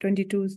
22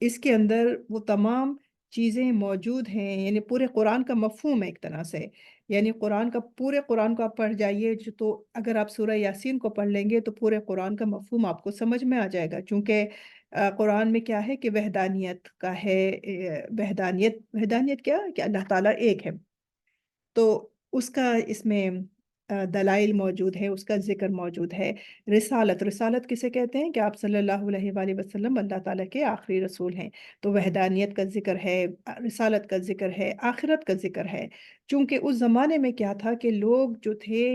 اس کے اندر وہ تمام چیزیں موجود ہیں، یعنی پورے قرآن کا مفہوم ہے ایک طرح سے، یعنی پورے قرآن کو آپ پڑھ جائیے تو اگر آپ سورہ یاسین کو پڑھ لیں گے تو پورے قرآن کا مفہوم آپ کو سمجھ میں آ جائے گا، چونکہ قرآن میں کیا ہے کہ وحدانیت کا ہے، وحدانیت کیا کہ اللہ تعالیٰ ایک ہے، تو اس کا اس میں دلائل موجود ہے، اس کا ذکر موجود ہے۔ رسالت کسے کہتے ہیں کہ آپ صلی اللہ علیہ وآلہ وسلم اللہ تعالیٰ کے آخری رسول ہیں، تو وحدانیت کا ذکر ہے، رسالت کا ذکر ہے، آخرت کا ذکر ہے، چونکہ اس زمانے میں کیا تھا کہ لوگ جو تھے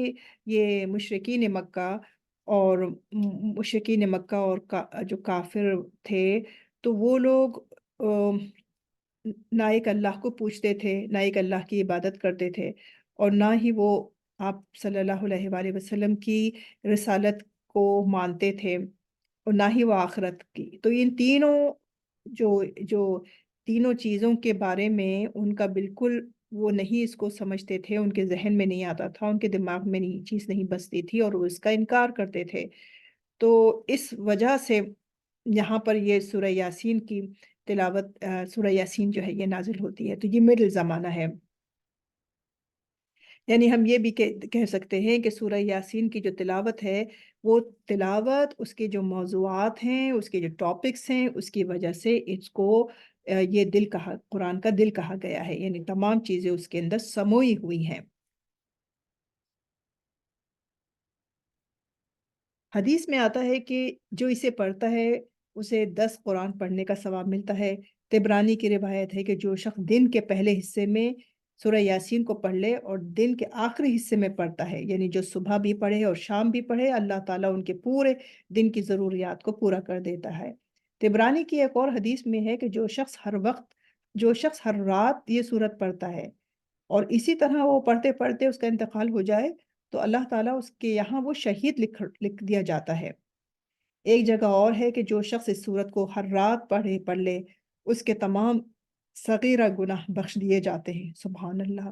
یہ مشرکین مکہ اور جو کافر تھے، تو وہ لوگ نہ ایک اللہ کو پوچھتے تھے، نہ ایک اللہ کی عبادت کرتے تھے، اور نہ ہی وہ آپ صلی اللہ علیہ وآلہ وسلم کی رسالت کو مانتے تھے، اور نہ ہی وہ آخرت کی۔ تو ان تینوں جو جو تینوں چیزوں کے بارے میں ان کا بالکل وہ نہیں اس کو سمجھتے تھے، ان کے ذہن میں نہیں آتا تھا، ان کے دماغ میں نہیں چیز نہیں بستی تھی، اور وہ اس کا انکار کرتے تھے۔ تو اس وجہ سے یہاں پر یہ سورہ یاسین کی تلاوت، سورہ یاسین جو ہے یہ نازل ہوتی ہے، تو یہ مڈل زمانہ ہے۔ یعنی ہم یہ بھی کہہ سکتے ہیں کہ سورہ یاسین کی جو تلاوت ہے، وہ تلاوت اس کے جو موضوعات ہیں، اس کے جو ٹاپکس ہیں، اس کی وجہ سے اس کو یہ قرآن کا دل کہا گیا ہے، یعنی تمام چیزیں اس کے اندر سموئی ہوئی ہیں۔ حدیث میں آتا ہے کہ جو اسے پڑھتا ہے اسے 10 قرآن پڑھنے کا ثواب ملتا ہے۔ تبرانی کی روایت ہے کہ جو شخص دن کے پہلے حصے میں سورہ یاسین کو پڑھ لے اور دن کے آخری حصے میں پڑھتا ہے، یعنی جو صبح بھی پڑھے اور شام بھی پڑھے، اللہ تعالیٰ ان کے پورے دن کی ضروریات کو پورا کر دیتا ہے۔ تبرانی کی ایک اور حدیث میں ہے کہ جو شخص ہر رات یہ سورت پڑھتا ہے اور اسی طرح وہ پڑھتے پڑھتے اس کا انتقال ہو جائے، تو اللہ تعالیٰ اس کے یہاں وہ شہید لکھ دیا جاتا ہے۔ ایک جگہ اور ہے کہ جو شخص اس سورت کو ہر رات پڑھ لے، اس کے تمام صغیرہ گناہ بخش دیے جاتے ہیں۔ سبحان اللہ۔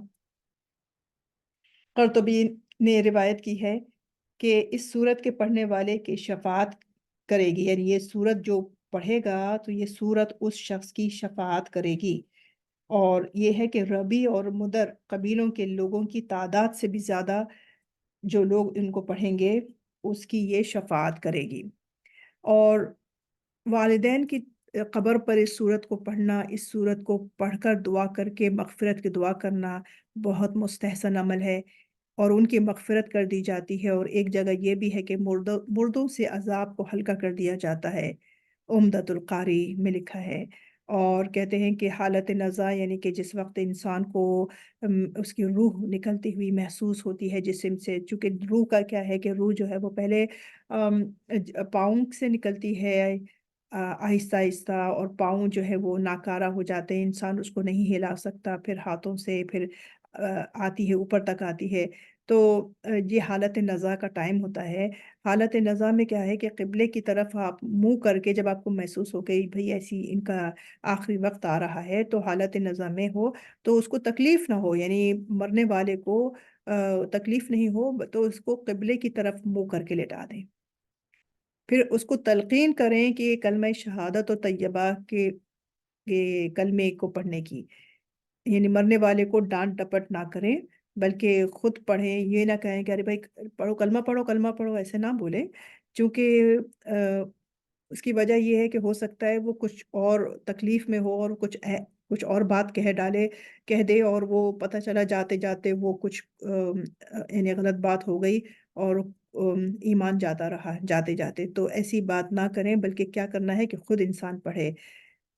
قرطبی نے روایت کی ہے کہ اس سورت کے پڑھنے والے کی شفاعت کرے گی، یعنی یہ سورت جو پڑھے گا تو یہ سورت اس شخص کی شفاعت کرے گی، اور یہ ہے کہ ربی اور مدر قبیلوں کے لوگوں کی تعداد سے بھی زیادہ جو لوگ ان کو پڑھیں گے اس کی یہ شفاعت کرے گی۔ اور والدین کی قبر پر اس سورت کو پڑھنا، اس سورت کو پڑھ کر دعا کر کے مغفرت کی دعا کرنا بہت مستحسن عمل ہے، اور ان کی مغفرت کر دی جاتی ہے، اور ایک جگہ یہ بھی ہے کہ مردوں سے عذاب کو ہلکا کر دیا جاتا ہے، عمدۃ القاری میں لکھا ہے۔ اور کہتے ہیں کہ حالت نزا، یعنی کہ جس وقت انسان کو اس کی روح نکلتی ہوئی محسوس ہوتی ہے جسم سے، چونکہ روح کا کیا ہے کہ روح جو ہے وہ پہلے پاؤں سے نکلتی ہے آہستہ آہستہ، اور پاؤں جو ہے وہ ناکارہ ہو جاتے ہیں، انسان اس کو نہیں ہلا سکتا، پھر ہاتھوں سے پھر آتی ہے، اوپر تک آتی ہے، تو یہ حالت نزا کا ٹائم ہوتا ہے۔ حالت نزا میں کیا ہے کہ قبلے کی طرف آپ منہ کر کے جب آپ کو محسوس ہو گئی بھئی ایسی ان کا آخری وقت آ رہا ہے، تو حالت نزا میں ہو تو اس کو تکلیف نہ ہو، یعنی مرنے والے کو تکلیف نہیں ہو، تو اس کو قبلے کی طرف منہ کر کے لٹا دیں، پھر اس کو تلقین کریں کہ کلمہ شہادت و طیبہ کے کلمے کو پڑھنے کی، یعنی مرنے والے کو ڈانٹ ڈپٹ نہ کریں، بلکہ خود پڑھیں، یہ نہ کہیں کہ ارے بھائی پڑھو کلمہ پڑھو کلمہ پڑھو، ایسے نہ بولیں، چونکہ اس کی وجہ یہ ہے کہ ہو سکتا ہے وہ کچھ اور تکلیف میں ہو اور کچھ اور بات کہہ دے، اور وہ پتہ چلا جاتے جاتے وہ کچھ یعنی غلط بات ہو گئی، اور ایمان جاتا رہا جاتے جاتے، تو ایسی بات نہ کریں، بلکہ کیا کرنا ہے کہ خود انسان پڑھے،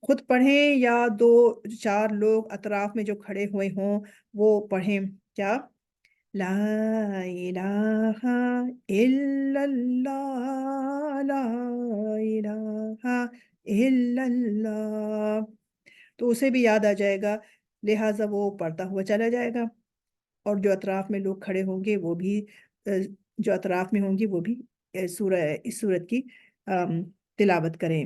خود پڑھیں یا دو چار لوگ اطراف میں جو کھڑے ہوئے ہوں وہ پڑھیں، کیا لا الہ الا اللہ، لا الہ الا اللہ، تو اسے بھی یاد آ جائے گا، لہٰذا وہ پڑھتا ہوا چلا جائے گا، اور جو اطراف میں لوگ کھڑے ہوں گے وہ بھی جو اطراف میں ہوں گی وہ بھی اس سورت کی تلاوت کریں،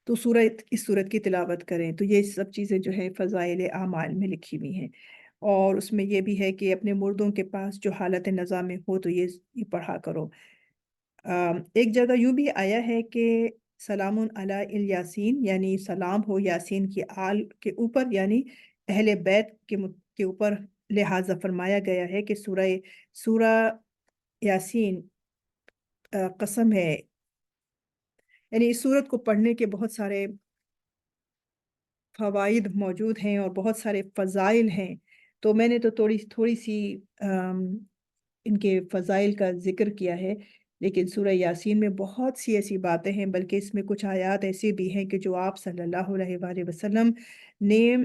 تو اس سورت کی تلاوت کریں، تو یہ سب چیزیں جو ہے فضائل اعمال میں لکھی ہوئی ہیں، اور اس میں یہ بھی ہے کہ اپنے مردوں کے پاس جو حالت نزا میں ہو تو یہ پڑھا کرو۔ ایک جگہ یوں بھی آیا ہے کہ سلام علی الیاسین، یعنی سلام ہو یاسین کی آل کے اوپر، یعنی اہل بیت کے اوپر لہٰذا فرمایا گیا ہے کہ سورہ یاسین قسم ہے، یعنی اس سورت کو پڑھنے کے بہت سارے فوائد موجود ہیں اور بہت سارے فضائل ہیں۔ تو میں نے تو تھوڑی سی ان کے فضائل کا ذکر کیا ہے، لیکن سورہ یاسین میں بہت سی ایسی باتیں ہیں، بلکہ اس میں کچھ آیات ایسے بھی ہیں کہ جو آپ صلی اللہ علیہ وآلہ وسلم نے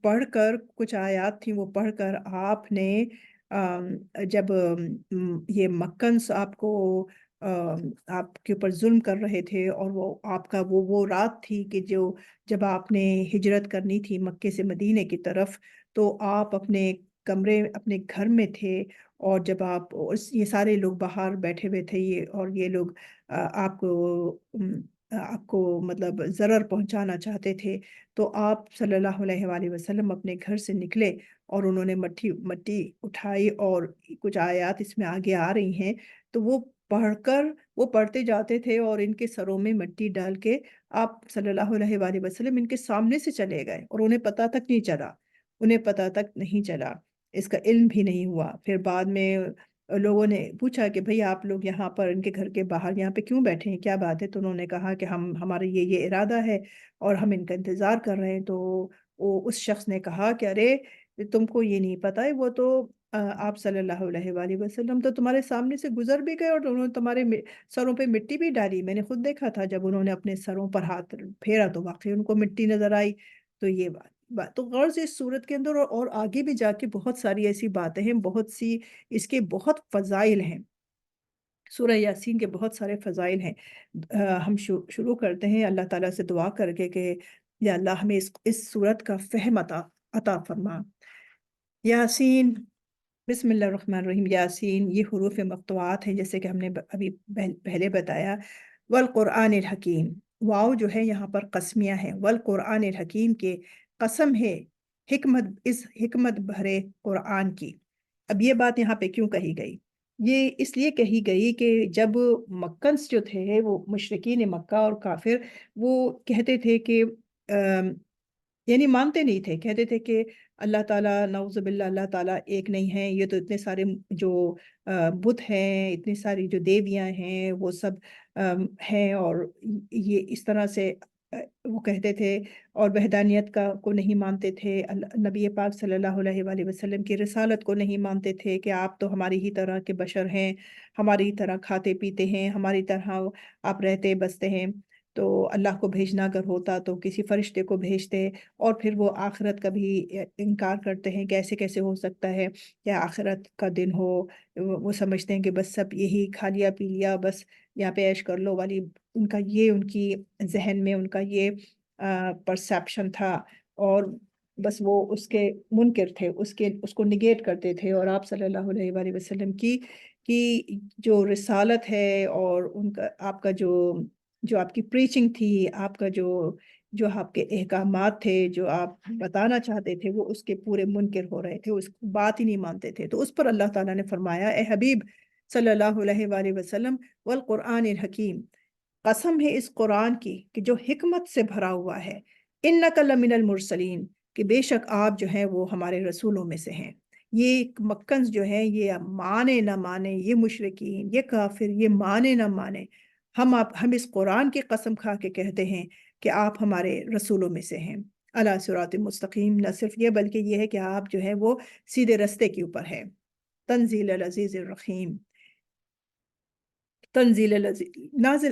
پڑھ کر، کچھ آیات تھیں وہ پڑھ کر آپ نے جب یہ مکنس آپ کو آپ کے اوپر ظلم کر رہے تھے، اور وہ آپ کا وہ رات تھی کہ جب آپ نے ہجرت کرنی تھی مکے سے مدینے کی طرف، تو آپ اپنے کمرے اپنے گھر میں تھے، اور جب یہ سارے لوگ باہر بیٹھے ہوئے تھے، اور یہ لوگ آپ کو مطلب ضرر پہنچانا چاہتے تھے، تو آپ صلی اللہ علیہ وآلہ وسلم اپنے گھر سے نکلے، اور انہوں نے مٹی اٹھائی، اور کچھ آیات اس میں آگے آ رہی ہیں، تو وہ پڑھتے جاتے تھے، اور ان کے سروں میں مٹی ڈال کے آپ صلی اللہ علیہ وآلہ وسلم ان کے سامنے سے چلے گئے، اور انہیں پتہ تک نہیں چلا، اس کا علم بھی نہیں ہوا۔ پھر بعد میں لوگوں نے پوچھا کہ بھئی آپ لوگ یہاں پر ان کے گھر کے باہر یہاں پہ کیوں بیٹھے ہیں، کیا بات ہے؟ تو انہوں نے کہا کہ ہمارا یہ ارادہ ہے، اور ہم ان کا انتظار کر رہے ہیں۔ تو اس شخص نے کہا کہ ارے تم کو یہ نہیں پتا ہے، وہ تو آپ صلی اللہ علیہ وآلہ وسلم تو تمہارے سامنے سے گزر بھی گئے، اور انہوں نے تمہارے سروں پہ مٹی بھی ڈالی، میں نے خود دیکھا تھا جب انہوں نے اپنے سروں پر ہاتھ پھیرا تو واقعی ان کو مٹی نظر آئی۔ تو یہ بات تو غور سے اس صورت کے اندر اور آگے بھی جا کے بہت ساری ایسی باتیں ہیں، بہت سی اس کے بہت فضائل ہیں، سورہ یاسین کے بہت سارے فضائل ہیں۔ ہم شروع کرتے ہیں اللہ تعالیٰ سے دعا کر کے کہ یا اللہ ہمیں اس صورت کا فہم عطا فرما۔ یاسین، بسم اللہ الرحمن الرحیم۔ یاسین یہ حروف مقطوعات ہیں، جیسے کہ ہم نے ابھی پہلے بتایا۔ والقرآن الحکیم، واو جو ہے یہاں پر قسمیہ ہے، والقرآن الحکیم کے قسم ہے اس حکمت بھرے قرآن کی۔ اب یہ بات یہاں پہ کیوں کہی گئی؟ یہ اس لیے کہی گئی کہ جب مکنس جو تھے، وہ مشرکین مکہ اور کافر، وہ کہتے تھے کہ یعنی مانتے نہیں تھے، کہتے تھے کہ اللہ تعالیٰ نعوذ باللہ اللہ تعالیٰ ایک نہیں ہے، یہ تو اتنے سارے جو بت ہیں، اتنی ساری جو دیویاں ہیں، وہ سب ہیں، اور یہ اس طرح سے وہ کہتے تھے، اور وحدانیت کو نہیں مانتے تھے، نبی پاک صلی اللہ علیہ وآلہ وسلم کی رسالت کو نہیں مانتے تھے کہ آپ تو ہماری ہی طرح کے بشر ہیں، ہماری ہی طرح کھاتے پیتے ہیں، ہماری طرح آپ رہتے بستے ہیں، تو اللہ کو بھیجنا اگر ہوتا تو کسی فرشتے کو بھیجتے، اور پھر وہ آخرت کا بھی انکار کرتے ہیں کہ ایسے کیسے ہو سکتا ہے کہ آخرت کا دن ہو، وہ سمجھتے ہیں کہ بس سب یہی کھا لیا پی لیا، بس یہاں پہ عیش کر لو والی ان کی ذہن میں ان کا یہ پرسیپشن تھا، اور بس وہ اس کے منکر تھے، اس کو نگیٹ کرتے تھے، اور آپ صلی اللہ علیہ وآلہ وسلم کی جو رسالت ہے، اور آپ کا جو آپ کی پریچنگ تھی، آپ کا جو آپ کے احکامات تھے، جو آپ بتانا چاہتے تھے، وہ اس کے پورے منکر ہو رہے تھے، اس بات ہی نہیں مانتے تھے۔ تو اس پر اللہ تعالیٰ نے فرمایا، اے حبیب صلی اللہ علیہ وآلہ وسلم، والقرآن الحکیم، قسم ہے اس قرآن کی کہ جو حکمت سے بھرا ہوا ہے، انک لمن المرسلین، کہ بے شک آپ جو ہیں وہ ہمارے رسولوں میں سے ہیں۔ یہ مکنز جو ہیں، یہ مانے نہ مانے، یہ مشرکین، یہ کافر، یہ مانے نہ مانے، ہم اس قرآن کی قسم کھا کے کہتے ہیں کہ آپ ہمارے رسولوں میں سے ہیں، علی صراط مستقیم۔ نہ صرف یہ بلکہ یہ ہے کہ آپ جو ہے وہ سیدھے رستے کے اوپر ہے۔ تنزیل العزیز الرحیم، تنزیل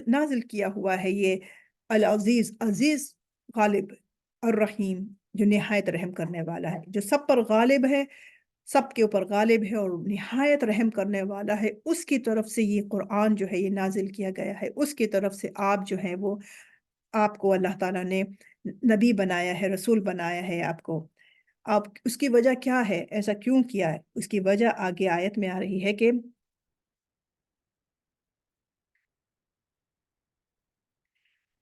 نازل کیا ہوا ہے یہ العزیز، عزیز، غالب، الرحیم، جو نہایت رحم کرنے والا ہے، جو سب پر غالب ہے، سب کے اوپر غالب ہے، اور نہایت رحم کرنے والا ہے۔ اس کی طرف سے یہ قرآن جو ہے یہ نازل کیا گیا ہے، اس کی طرف سے آپ جو ہے وہ آپ کو اللہ تعالیٰ نے نبی بنایا ہے، رسول بنایا ہے آپ کو۔ آپ اس کی وجہ کیا ہے، ایسا کیوں کیا ہے؟ اس کی وجہ آگے آیت میں آ رہی ہے کہ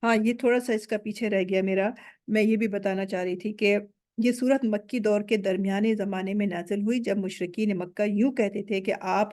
ہاں، یہ تھوڑا سا اس کا پیچھے رہ گیا میرا، میں یہ بھی بتانا چاہ رہی تھی کہ یہ سورت مکی دور کے درمیانے زمانے میں نازل ہوئی، جب مشرکین مکہ یوں کہتے تھے کہ آپ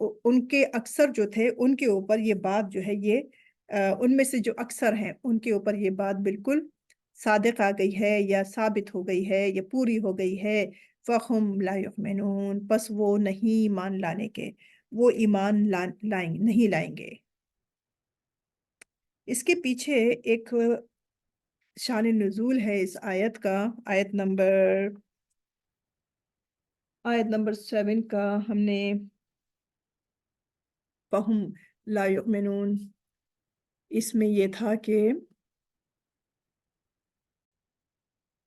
ان کے اکثر جو تھے ان کے اوپر یہ بات جو ہے یہ ان میں سے جو اکثر ہیں ان کے اوپر یہ بات بالکل صادق آ گئی ہے یا ثابت ہو گئی ہے یا پوری ہو گئی ہے۔ فَهُمْ لَا يُؤْمِنُونَ، پس وہ نہیں ایمان لانے کے، وہ ایمان نہیں لائیں گے۔ اس کے پیچھے ایک شان نزول ہے اس آیت کا۔ آیت نمبر 7 کا ہم نے فَهُمْ لَا يُؤْمِنُونَ، اس میں یہ تھا کہ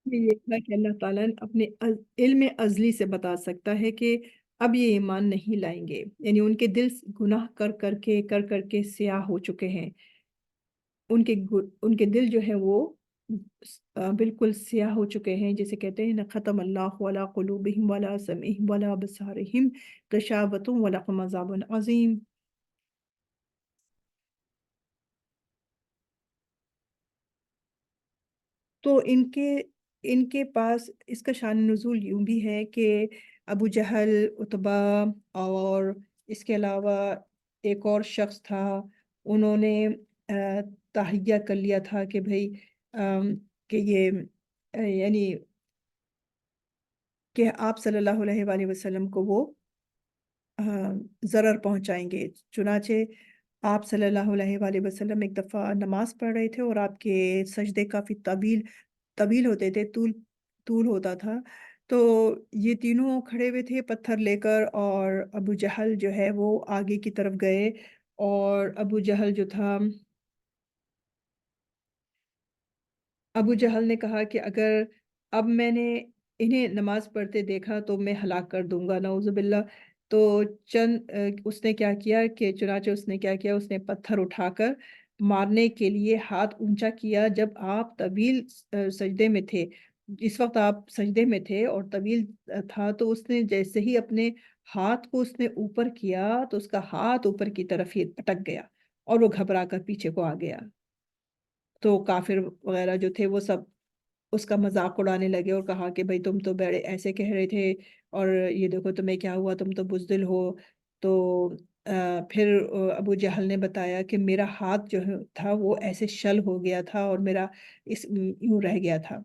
اللہ تعالیٰ اپنے علم ازلی سے بتا سکتا ہے کہ اب یہ ایمان نہیں لائیں گے، یعنی ان کے دل گناہ کر کر کے سیاہ ہو چکے ہیں، ان کے دل جو ہے وہ بالکل سیاہ ہو چکے ہیں، جسے کہتے ہیں نا ختم اللہ علی قلوبہم ولا سمعہم ولا ابصارہم غشاوۃ ولہم عذاب عظیم۔ تو ان کے پاس اس کا شان نزول یوں بھی ہے کہ ابو جہل، عتبہ اور اس کے علاوہ ایک اور شخص تھا، انہوں نے تہیہ کر لیا تھا کہ بھئی کہ یہ یعنی کہ آپ صلی اللہ علیہ وآلہ وسلم کو وہ ضرر پہنچائیں گے۔ چنانچہ آپ صلی اللہ علیہ وآلہ وسلم ایک دفعہ نماز پڑھ رہے تھے اور آپ کے سجدے کافی طویل طویل ہوتے تھے، طول ہوتا تھا، تو یہ تینوں کھڑے ہوئے تھے پتھر لے کر، اور ابو جہل جو ہے وہ آگے کی طرف گئے، اور ابو جہل نے کہا کہ اگر اب میں نے انہیں نماز پڑھتے دیکھا تو میں ہلاک کر دوں گا، نعوذ باللہ۔ تو اس نے کیا کیا کہ چنانچہ اس نے پتھر اٹھا کر مارنے کے لیے ہاتھ اونچا کیا جب آپ طویل سجدے میں تھے۔ اس وقت آپ سجدے میں تھے اور طویل تھا، تو اس نے جیسے ہی اپنے ہاتھ کو اس نے اوپر کیا تو اس کا ہاتھ اوپر کی طرف ہی اٹک گیا اور وہ گھبرا کر پیچھے کو آ گیا۔ تو کافر وغیرہ جو تھے وہ سب اس کا مذاق اڑانے لگے اور کہا کہ بھئی تم تو بڑے ایسے کہہ رہے تھے، اور یہ دیکھو تمہیں کیا ہوا، تم تو بزدل ہو۔ تو پھر ابو جہل نے بتایا کہ میرا ہاتھ جو تھا وہ ایسے شل ہو گیا تھا اور میرا یوں رہ گیا تھا۔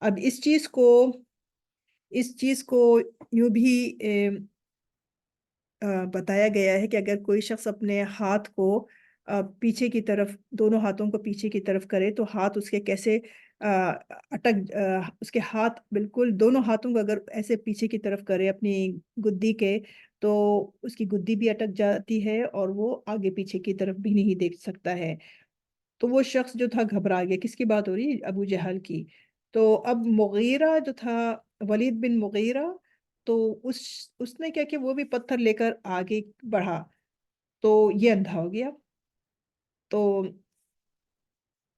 اب اس چیز کو یوں بھی بتایا گیا ہے کہ اگر کوئی شخص اپنے ہاتھ کو پیچھے کی طرف، دونوں ہاتھوں کو پیچھے کی طرف کرے تو ہاتھ اس کے کیسے اس کے ہاتھ بالکل دونوں ہاتھوں کو اگر ایسے پیچھے کی طرف کرے اپنی گدی کے، تو اس کی گدی بھی اٹک جاتی ہے اور وہ آگے پیچھے کی طرف بھی نہیں دیکھ سکتا ہے۔ تو وہ شخص جو تھا گھبرا گیا۔ کس کی بات ہو رہی ہے؟ ابو جہل کی۔ تو اب مغیرہ جو تھا، ولید بن مغیرہ، تو اس نے کیا کہ وہ بھی پتھر لے کر آگے بڑھا، تو یہ اندھا ہو گیا۔ تو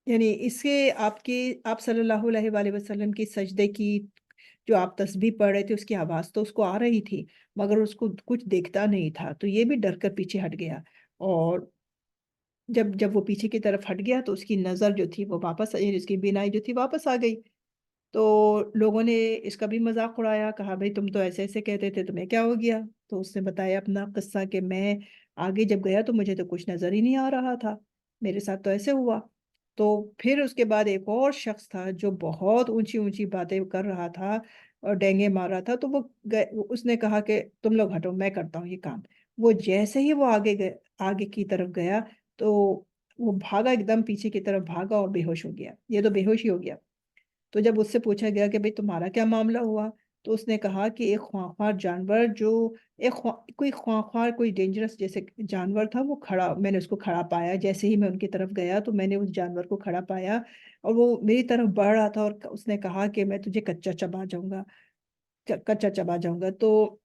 یعنی اس سے آپ صلی اللہ علیہ وآلہ وسلم کی سجدے کی جو آپ تسبیح پڑھ رہے تھے اس کی آواز تو اس کو آ رہی تھی، مگر اس کو کچھ دیکھتا نہیں تھا، تو یہ بھی ڈر کر پیچھے ہٹ گیا، اور جب وہ پیچھے کی طرف ہٹ گیا تو اس کی نظر جو تھی وہ واپس آئی، اس کی بینائی جو تھی واپس آ گئی۔ تو لوگوں نے اس کا بھی مذاق اڑایا، کہا بھئی تم تو ایسے ایسے کہتے تھے، تمہیں کیا ہو گیا؟ تو اس نے بتایا اپنا قصہ کہ میں آگے جب گیا تو مجھے تو کچھ نظر ہی نہیں آ رہا تھا، میرے ساتھ تو ایسے ہوا۔ تو پھر اس کے بعد ایک اور شخص تھا جو بہت اونچی اونچی باتیں کر رہا تھا اور ڈینگے مار رہا تھا، تو اس نے کہا کہ تم لوگ ہٹو، میں کرتا ہوں یہ کام۔ وہ جیسے ہی وہ آگے کی طرف گیا تو وہ بھاگا، ایک دم پیچھے کی طرف بھاگا اور بے ہوش ہو گیا، یہ تو بے ہوش ہی ہو گیا۔ تو جب اس سے پوچھا گیا کہ بھئی تمہارا کیا معاملہ ہوا، تو اس نے کہا کہ ایک خونخوار جانور جو کوئی خونخوار کوئی ڈینجرس جیسے جانور تھا، وہ کھڑا، میں نے اس کو کھڑا پایا، جیسے ہی میں ان کی طرف گیا تو میں نے اس جانور کو کھڑا پایا اور وہ میری طرف بڑھ رہا تھا، اور اس نے کہا کہ میں تجھے کچا چبا جاؤں گا، کچا چبا جاؤں گا۔ تو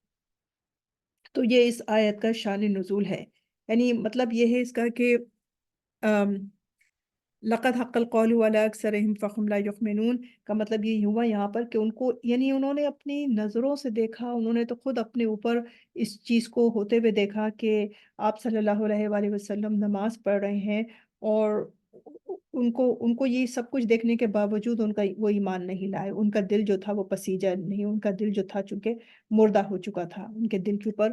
یہ اس آیت کا شان نزول ہے، یعنی مطلب یہ ہے اس کا کہ لقد حق القول على اکثرهم فهم لا یؤمنون کا مطلب یہ ہوا یہاں پر کہ ان کو، یعنی انہوں نے اپنی نظروں سے دیکھا، انہوں نے تو خود اپنے اوپر اس چیز کو ہوتے ہوئے دیکھا کہ آپ صلی اللہ علیہ وآلہ وسلم نماز پڑھ رہے ہیں، اور ان کو یہ سب کچھ دیکھنے کے باوجود ان کا وہ ایمان نہیں لائے، ان کا دل جو تھا وہ پسیجا نہیں، ان کا دل جو تھا چونکہ مردہ ہو چکا تھا، ان کے دل کے اوپر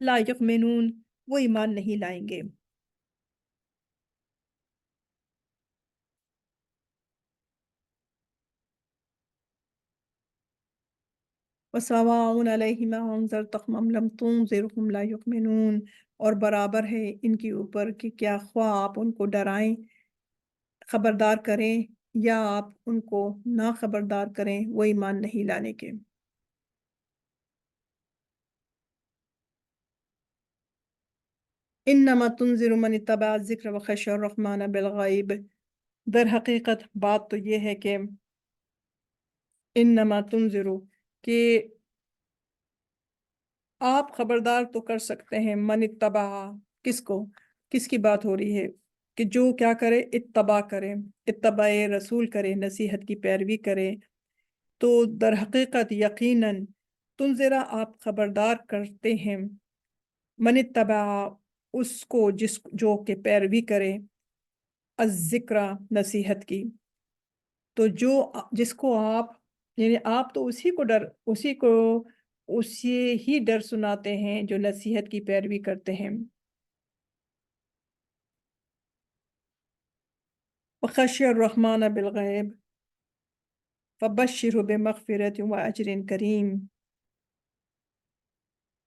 لا یؤمنون، وہ ایمان نہیں لائیں گے۔ وَسَوَاءٌ عَلَيْهِمْ أَأَنذَرْتَهُمْ أَمْ لَمْ تُنذِرْهُمْ لَا يُؤْمِنُونَ، اور برابر ہے ان کے اوپر کہ کیا خواہ آپ ان کو ڈرائیں، خبردار کریں، یا آپ ان کو نہ خبردار کریں، وہ ایمان نہیں لانے کے۔ انما تنذر من اتبع الذکر وخشی الرحمن بالغیب، در حقیقت بات تو یہ ہے کہ انما تنذر، کہ آپ خبردار تو کر سکتے ہیں، من اتبع، کس کو، کس کی بات ہو رہی ہے، کہ جو کیا کرے، اتباع کرے، اتباع رسول کرے، نصیحت کی پیروی کرے، تو در حقیقت یقیناً تنذرا آپ خبردار کرتے ہیں، من اتبع، اس کو جو کہ پیروی کرے، الذکر، نصیحت کی، تو جس کو آپ، یعنی آپ تو اسی ہی ڈر سناتے ہیں جو نصیحت کی پیروی کرتے ہیں۔ وخشی الرحمن بالغیب فبشرہ بمغفرت واجر کریم،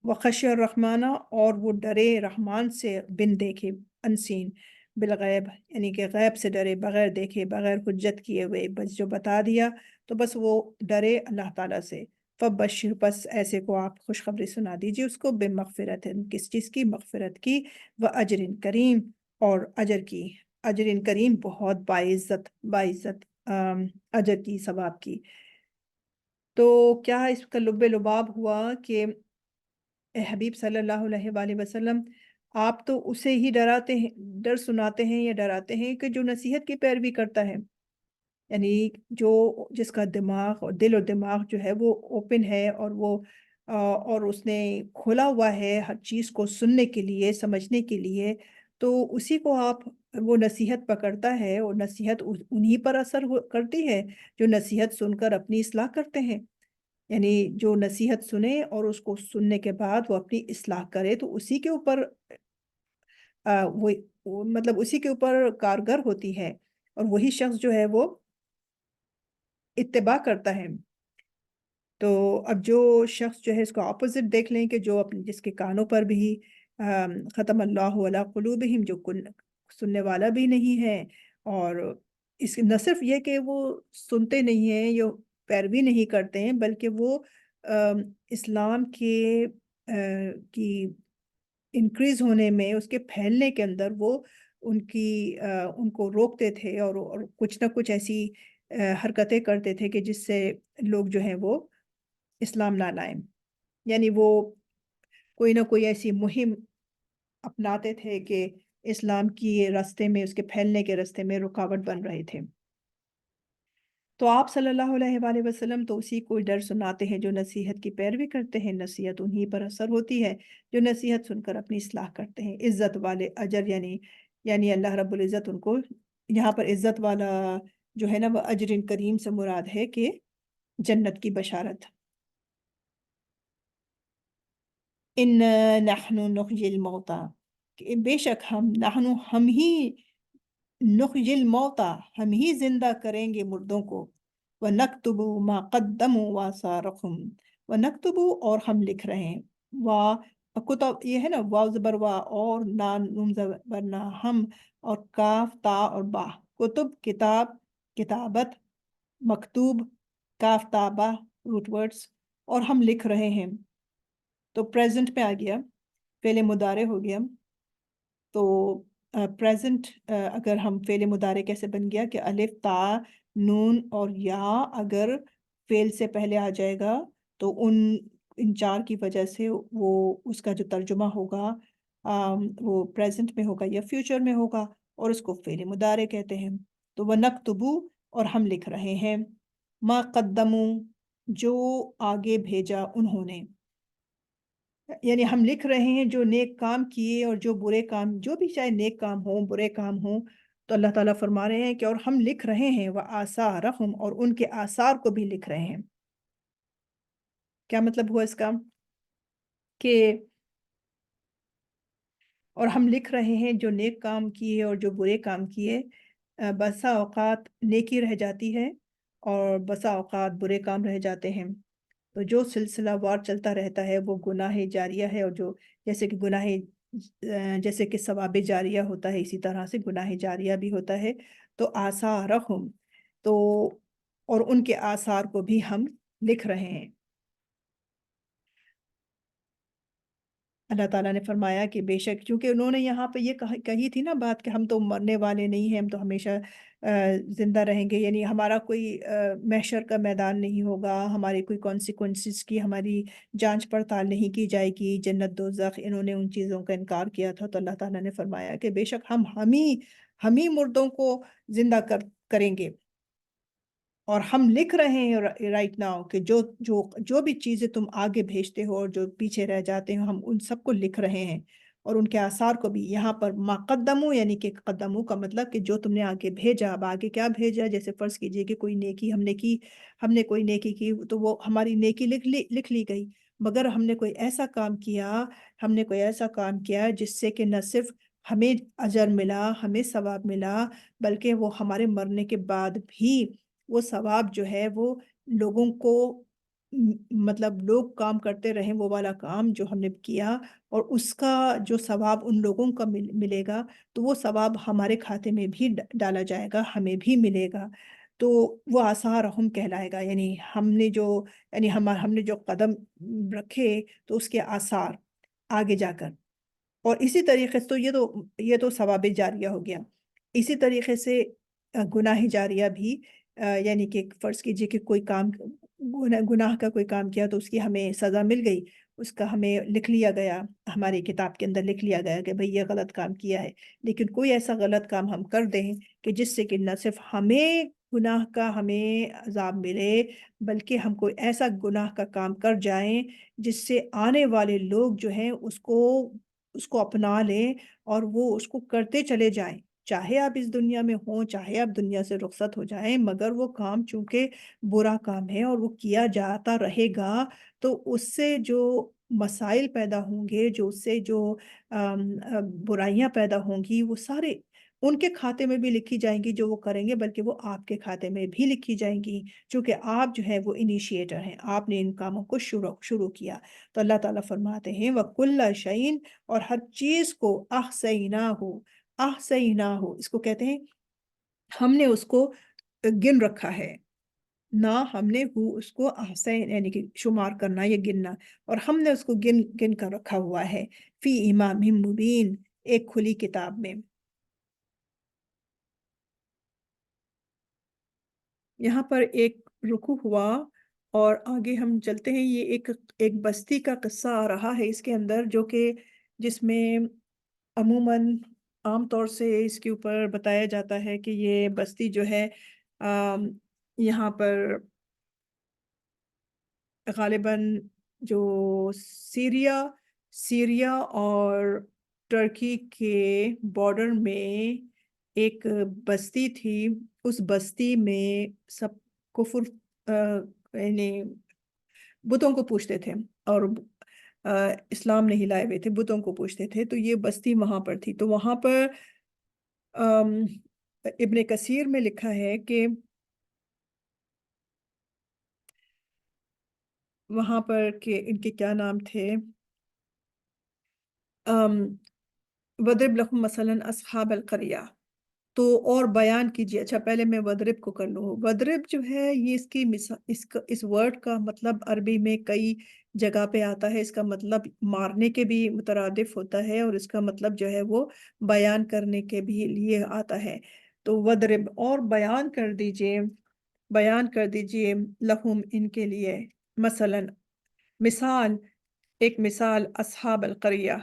وخشی الرحمن، اور وہ ڈرے رحمان سے بن دیکھے، انسین، بالغیب یعنی کہ غیب سے ڈرے، بغیر دیکھے، بغیر حجت کیے ہوئے، بس جو بتا دیا تو بس وہ ڈرے اللہ تعالیٰ سے۔ فبشر، پس ایسے کو آپ خوشخبری سنا دیجیے اس کو، بمغفرت، کس چیز کی، مغفرت کی، واجر کریم، اور اجر کی، اجر کریم بہت باعزت، باعزت اجر کی، ثواب کی۔ تو کیا اس کا لب لباب ہوا کہ اے حبیب صلی اللہ علیہ وآلہ وسلم، آپ تو اسے ہی ڈراتے ہیں، ڈر سناتے ہیں یا ڈراتے ہیں کہ جو نصیحت کی پیروی کرتا ہے، یعنی جس کا دماغ اور دل اور دماغ جو ہے وہ اوپن ہے، اور وہ اور اس نے کھولا ہوا ہے ہر چیز کو سننے کے لیے، سمجھنے کے لیے، تو اسی کو آپ، وہ نصیحت پکڑتا ہے، اور نصیحت انہی پر اثر کرتی ہے جو نصیحت سن کر اپنی اصلاح کرتے ہیں، یعنی جو نصیحت سنے اور اس کو سننے کے بعد وہ اپنی اصلاح کرے، تو اسی کے اوپر مطلب اسی کے اوپر کارگر ہوتی ہے، اور وہی شخص جو ہے وہ اتباع کرتا ہے۔ تو اب جو شخص جو ہے اس کو اپوزٹ دیکھ لیں، کہ جو جس کے کانوں پر بھی ختم اللہ علی قلوبہم، جو سننے والا بھی نہیں ہے، اور نہ صرف یہ کہ وہ سنتے نہیں ہیں یا پیروی نہیں کرتے ہیں، بلکہ وہ اسلام کی انکریز ہونے میں، اس کے پھیلنے کے اندر وہ ان کو روکتے تھے، اور کچھ نہ کچھ ایسی حرکتیں کرتے تھے کہ جس سے لوگ جو ہیں وہ اسلام نہ لائیں، یعنی وہ کوئی نہ کوئی ایسی مہم اپناتے تھے کہ اسلام کی راستے میں، اس کے پھیلنے کے راستے میں رکاوٹ بن رہے تھے۔ تو آپ صلی اللہ علیہ وآلہ وسلم تو اسی کو ڈر سناتے ہیں جو نصیحت کی پیروی کرتے ہیں، نصیحت انہی پر اثر ہوتی ہے جو نصیحت سن کر اپنی اصلاح کرتے ہیں۔ عزت والے اجر، یعنی اللہ رب العزت ان کو یہاں پر عزت والا جو ہے نا، وہ اجر کریم سے مراد ہے کہ جنت کی بشارت۔ ان نحن نحیی الموتى، کہ بے شک ہم ہی نحیی الموتى، ہم ہی زندہ کریں گے مردوں کو، وَنَكْتُبُ مَا قَدَّمُوا وَآثَارَهُمْ، وَنَكْتُبُ، اور ہم لکھ رہے ہیں، کتب، یہ ہے نا، واو زبر وا، اور نون زبر نا، ہم، اور کاف تا اور با، کتب کتاب، کتابت، مکتوب کاف تا با، روٹ ورڈز، اور ہم لکھ رہے ہیں، تو پریزنٹ میں آ گیا، فعل مضارع ہو گیا، تو پریزنٹ اگر ہم فعل مضارع کیسے بن گیا کہ الف تا نون اور یا اگر فعل سے پہلے آ جائے گا تو ان چار کی وجہ سے وہ اس کا جو ترجمہ ہوگا وہ پریزنٹ میں ہوگا یا فیوچر میں ہوگا، اور اس کو فعل مضارع کہتے ہیں۔ تو وَنَكْتُبُ، اور ہم لکھ رہے ہیں، ما قدمو، جو آگے بھیجا انہوں نے، یعنی ہم لکھ رہے ہیں جو نیک کام کیے اور جو برے کام، جو بھی چاہے نیک کام ہوں برے کام ہوں، تو اللہ تعالیٰ فرما رہے ہیں کہ اور ہم لکھ رہے ہیں وَآثَارَهُمْ، اور ان کے آثار کو بھی لکھ رہے ہیں۔ کیا مطلب ہوا اس کا؟ کہ اور ہم لکھ رہے ہیں جو نیک کام کیے اور جو برے کام کیے، بسا اوقات نیکی رہ جاتی ہے اور بسا اوقات برے کام رہ جاتے ہیں۔ تو جو سلسلہ وار چلتا رہتا ہے وہ گناہ جاریہ ہے، اور جو جیسے کہ جیسے کہ ثواب جاریہ ہوتا ہے، اسی طرح سے گناہ جاریہ بھی ہوتا ہے۔ تو آثارہم، تو اور ان کے آثار کو بھی ہم لکھ رہے ہیں۔ اللہ تعالیٰ نے فرمایا کہ بے شک، چونکہ انہوں نے یہاں پہ یہ کہی تھی نا بات کہ ہم تو مرنے والے نہیں ہیں، ہم تو ہمیشہ زندہ رہیں گے، یعنی ہمارا کوئی محشر کا میدان نہیں ہوگا، ہماری کوئی کانسیکوینسز کی ہماری جانچ پڑتال نہیں کی جائے گی، جنت دوزخ، انہوں نے ان چیزوں کا انکار کیا تھا۔ تو اللہ تعالیٰ نے فرمایا کہ بے شک ہم ہی مردوں کو زندہ کریں گے، اور ہم لکھ رہے ہیں رائٹ ناؤ کہ جو بھی چیزیں تم آگے بھیجتے ہو اور جو پیچھے رہ جاتے ہو، ہم ان سب کو لکھ رہے ہیں، اور ان کے آثار کو بھی۔ یہاں پر ما قدمو یعنی کہ قدمو کا مطلب کہ جو تم نے آگے بھیجا، اب آگے کیا بھیجا، جیسے فرض کیجئے کہ کوئی نیکی ہم نے کوئی نیکی کی تو وہ ہماری نیکی لکھ لی گئی، مگر ہم نے کوئی ایسا کام کیا جس سے کہ نہ صرف ہمیں اجر ملا، ہمیں ثواب ملا، بلکہ وہ ہمارے مرنے کے بعد بھی وہ ثواب جو ہے وہ لوگوں کو مطلب لوگ کام کرتے رہیں وہ والا کام جو ہم نے کیا، اور اس کا جو ثواب ان لوگوں کا ملے گا، تو وہ ثواب ہمارے کھاتے میں بھی ڈالا جائے گا، ہمیں بھی ملے گا۔ تو وہ آثارہم کہلائے گا، یعنی ہم نے جو قدم رکھے تو اس کے آثار آگے جا کر۔ اور اسی طریقے سے یہ تو ثواب جاریہ ہو گیا۔ اسی طریقے سے گناہ جاریہ بھی، یعنی کہ فرض کیجئے کہ کوئی کام، گناہ کا کوئی کام کیا تو اس کی ہمیں سزا مل گئی، اس کا ہمیں لکھ لیا گیا، ہماری کتاب کے اندر لکھ لیا گیا کہ بھئی یہ غلط کام کیا ہے۔ لیکن کوئی ایسا غلط کام ہم کر دیں کہ جس سے کہ نہ صرف ہمیں گناہ کا ہمیں عذاب ملے، بلکہ ہم کوئی ایسا گناہ کا کام کر جائیں جس سے آنے والے لوگ جو ہیں اس کو اپنا لیں اور وہ اس کو کرتے چلے جائیں، چاہے آپ اس دنیا میں ہوں، چاہے آپ دنیا سے رخصت ہو جائیں، مگر وہ کام چونکہ برا کام ہے اور وہ کیا جاتا رہے گا، تو اس سے جو مسائل پیدا ہوں گے، جو اس سے جو برائیاں پیدا ہوں گی، وہ سارے ان کے کھاتے میں بھی لکھی جائیں گی جو وہ کریں گے، بلکہ وہ آپ کے کھاتے میں بھی لکھی جائیں گی، چونکہ آپ جو ہے وہ انیشیٹر ہیں، آپ نے ان کاموں کو شروع کیا۔ تو اللہ تعالیٰ فرماتے ہیں وَكُلَّ شَيْءٍ، اور ہر چیز کو احصیناہ، اس کو کہتے ہیں ہم نے اس کو گن رکھا ہے، نہ ہم نے اس کو احسین یعنی کہ شمار کرنا یا گننا، اور ہم نے اس کو گن کر رکھا ہوا ہے، فی امام مبین، ایک کھلی کتاب میں۔ یہاں پر ایک رکو ہوا، اور آگے ہم چلتے ہیں۔ یہ ایک بستی کا قصہ آ رہا ہے اس کے اندر، جو کہ جس میں عموماً عام طور سے اس کے اوپر بتایا جاتا ہے کہ یہ بستی جو ہے یہاں پر غالباً جو سیریا اور ترکی کے بارڈر میں ایک بستی تھی، اس بستی میں سب کفر یعنی بتوں کو پوچھتے تھے، اور اسلام نہیں لائے ہوئے تھے، بتوں کو پوچھتے تھے، تو یہ بستی وہاں پر تھی۔ تو وہاں پر ابن کثیر میں لکھا ہے کہ وہاں پر کہ ان کے کیا نام تھے، وَضْرِبْ لَهُمْ مَثَلًا أَصْحَابَ الْقَرْيَةِ، تو اور بیان کیجیے۔ اچھا پہلے میں وَضْرِب کو کر لوں۔ وَضْرِب جو ہے یہ اس ورڈ کا مطلب عربی میں کئی جگہ پہ آتا ہے، اس کا مطلب مارنے کے بھی مترادف ہوتا ہے، اور اس کا مطلب جو ہے وہ بیان کرنے کے بھی لیے آتا ہے۔ تو وَضْرِب، اور بیان کر دیجئے لہم، ان کے لیے، مثلاً مثال، ایک مثال، اصحاب القریہ،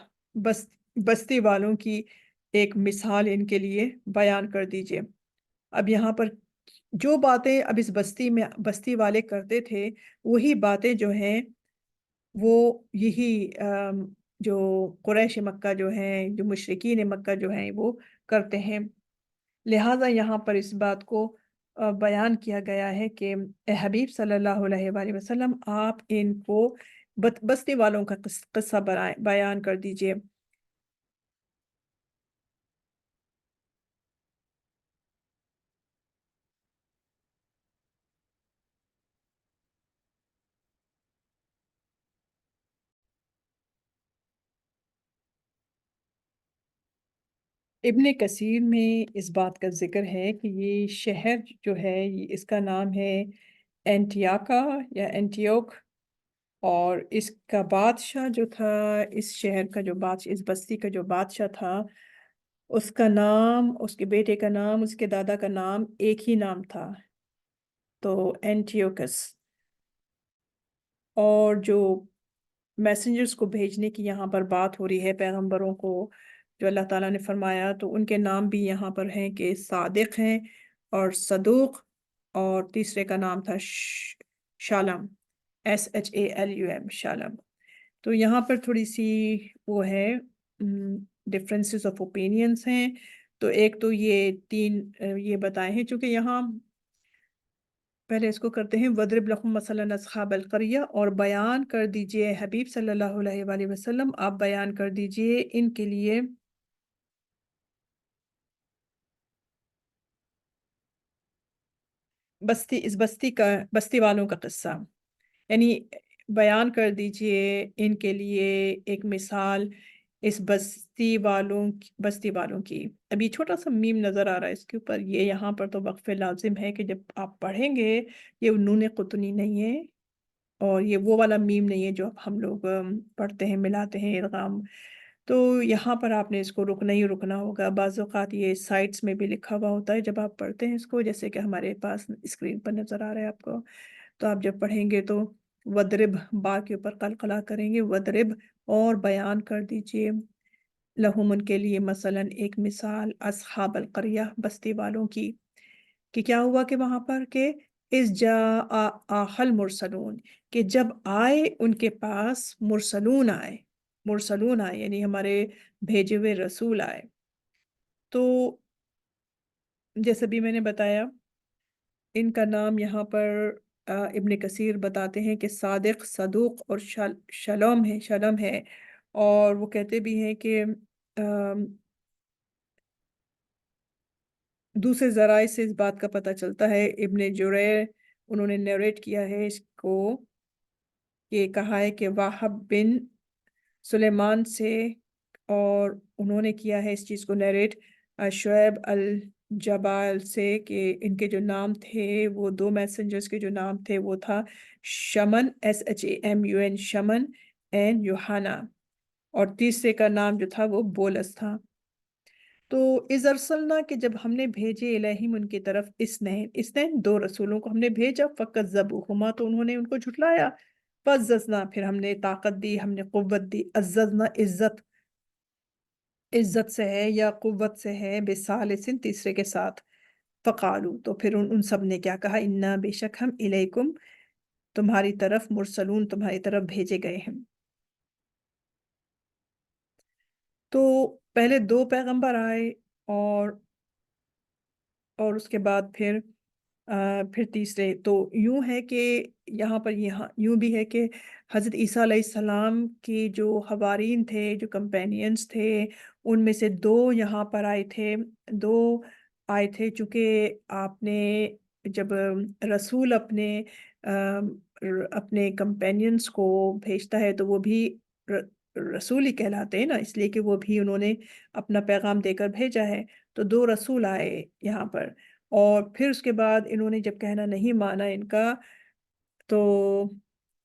بستی والوں کی ایک مثال ان کے لیے بیان کر دیجئے۔ اب یہاں پر جو باتیں اب اس بستی میں بستی والے کرتے تھے، وہی باتیں جو ہیں وہ یہی جو قریش مکہ جو ہیں، جو مشرکین مکہ جو ہیں، وہ کرتے ہیں۔ لہٰذا یہاں پر اس بات کو بیان کیا گیا ہے کہ اے حبیب صلی اللہ علیہ وآلہ وسلم، آپ ان کو بستی والوں کا قصہ بیان کر دیجئے۔ ابن کثیر میں اس بات کا ذکر ہے کہ یہ شہر جو ہے اس کا نام ہے اینٹیاکا یا اینٹیوک، اور اس کا بادشاہ جو تھا، اس شہر کا جو بادشاہ، اس بستی کا جو بادشاہ تھا، اس کا نام، اس کے بیٹے کا نام، اس کے دادا کا نام ایک ہی نام تھا، تو اینٹیوکس۔ اور جو میسنجرز کو بھیجنے کی یہاں پر بات ہو رہی ہے، پیغمبروں کو جو اللہ تعالیٰ نے فرمایا، تو ان کے نام بھی یہاں پر ہیں کہ صادق ہیں اور صدوق، اور تیسرے کا نام تھا شالم، SHALUM، شالم۔ تو یہاں پر تھوڑی سی وہ ہے، ڈفرینسز آف اوپینینس ہیں۔ تو ایک تو یہ تین یہ بتائے ہیں، چونکہ یہاں پہلے اس کو کرتے ہیں وَضْرِبْ لَهُمْ مَثَلًا أَصْحَابَ الْقَرْيَةِ، اور بیان کر دیجئے حبیب صلی اللہ علیہ وآلہ وسلم، آپ بیان کر دیجئے ان کے لیے اس بستی والوں کا قصہ، یعنی بیان کر دیجئے ان کے لیے ایک مثال اس بستی والوں کی۔ ابھی چھوٹا سا میم نظر آ رہا ہے اس کے اوپر، یہ یہاں پر تو وقف لازم ہے کہ جب آپ پڑھیں گے، یہ نون قطنی نہیں ہے، اور یہ وہ والا میم نہیں ہے جو ہم لوگ پڑھتے ہیں، ملاتے ہیں ادغام۔ تو یہاں پر آپ نے اس کو رکنا ہی رکنا ہوگا۔ بعض اوقات یہ سائٹس میں بھی لکھا ہوا ہوتا ہے جب آپ پڑھتے ہیں اس کو، جیسے کہ ہمارے پاس اسکرین پر نظر آ رہا ہے آپ کو، تو آپ جب پڑھیں گے تو وَضْرِبْ، با کے اوپر قلقلہ کریں گے، وَضْرِبْ، اور بیان کر دیجئے لہم ان کے لیے، مثلا ایک مثال، اصحاب القریہ، بستی والوں کی، کہ کیا ہوا کہ وہاں پر کہ اس جاء مرسلون، کہ جب آئے ان کے پاس، مرسلون آئے یعنی ہمارے بھیجے ہوئے رسول آئے۔ تو جیسے بھی میں نے بتایا، ان کا نام یہاں پر ابن کثیر بتاتے ہیں کہ صادق، صدوق اور شلم ہے، اور وہ کہتے بھی ہیں کہ دوسرے ذرائع سے اس بات کا پتہ چلتا ہے، ابن جریر انہوں نے نیریٹ کیا ہے اس کو، یہ کہا ہے کہ واحب بن سلیمان سے، اور انہوں نے کیا ہے اس چیز کو نیریٹ شعیب الجبال سے، کہ ان کے جو نام تھے، وہ دو میسنجرز کے جو نام تھے وہ تھا شمن، SHAMUN، شمن، اینڈ یوحنا، اور تیسرے کا نام جو تھا وہ بولس تھا۔ تو اِذ ارسلنا، کہ جب ہم نے بھیجے الیہم ان کی طرف، اسنین دو رسولوں کو ہم نے بھیجا، فکذبوہما، تو انہوں نے ان کو جھٹلایا، فعززنا، پھر ہم نے طاقت دی، ہم نے قوت دی، عززنا، عزت سے ہے یا قوت سے ہے، بثالث، تیسرے کے ساتھ، فقالو، تو پھر ان سب نے کیا کہا، انا، بے شک ہم، الیکم، تمہاری طرف، مرسلون، تمہاری طرف بھیجے گئے ہیں۔ تو پہلے دو پیغمبر آئے، اور اس کے بعد پھر تیسرے، تو یوں ہے کہ یہاں پر یوں بھی ہے کہ حضرت عیسیٰ علیہ السلام کی جو حوارین تھے، جو کمپینینز تھے، ان میں سے دو یہاں پر آئے تھے، چونکہ آپ نے جب رسول اپنے کمپینینز کو بھیجتا ہے تو وہ بھی رسول ہی کہلاتے ہیں نا، اس لیے کہ وہ بھی انہوں نے اپنا پیغام دے کر بھیجا ہے۔ تو دو رسول آئے یہاں پر، اور پھر اس کے بعد انہوں نے جب کہنا نہیں مانا ان کا، تو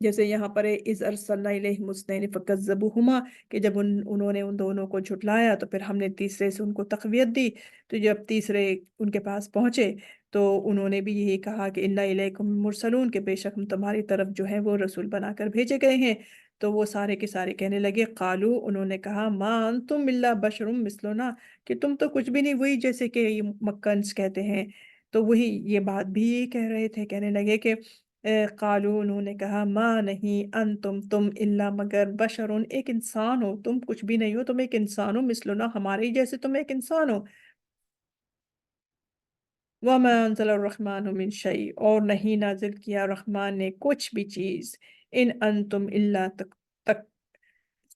جیسے یہاں پر اِذ ارسلنا الیہم اثنین فکذبوہما، کہ جب انہوں نے ان دونوں کو جھٹلایا تو پھر ہم نے تیسرے سے ان کو تقویت دی، تو جب تیسرے ان کے پاس پہنچے تو انہوں نے بھی یہی کہا کہ انا الیکم مرسلون، کہ بے شک ہم تمہاری طرف جو ہیں وہ رسول بنا کر بھیجے گئے ہیں۔ تو وہ سارے کے سارے کہنے لگے، قالو، انہوں نے کہا، ما انتم الا بشر مثلنا، کہ تم تو کچھ بھی نہیں، وہی جیسے کہ یہ مکنز کہتے ہیں، تو وہی یہ بات بھی کہہ رہے تھے، کہنے لگے کہ قالو، انہوں نے کہا، ما، نہیں، انتم، تم، الا، مگر، بشرون، ایک انسان ہو، تم کچھ بھی نہیں ہو، تم ایک انسان ہو، مثلنا، ہمارے ہی جیسے تم ایک انسان ہو، وما انزل الرحمن من شیء، اور نہیں نازل کیا رحمان نے کچھ بھی چیز، ان انتم الا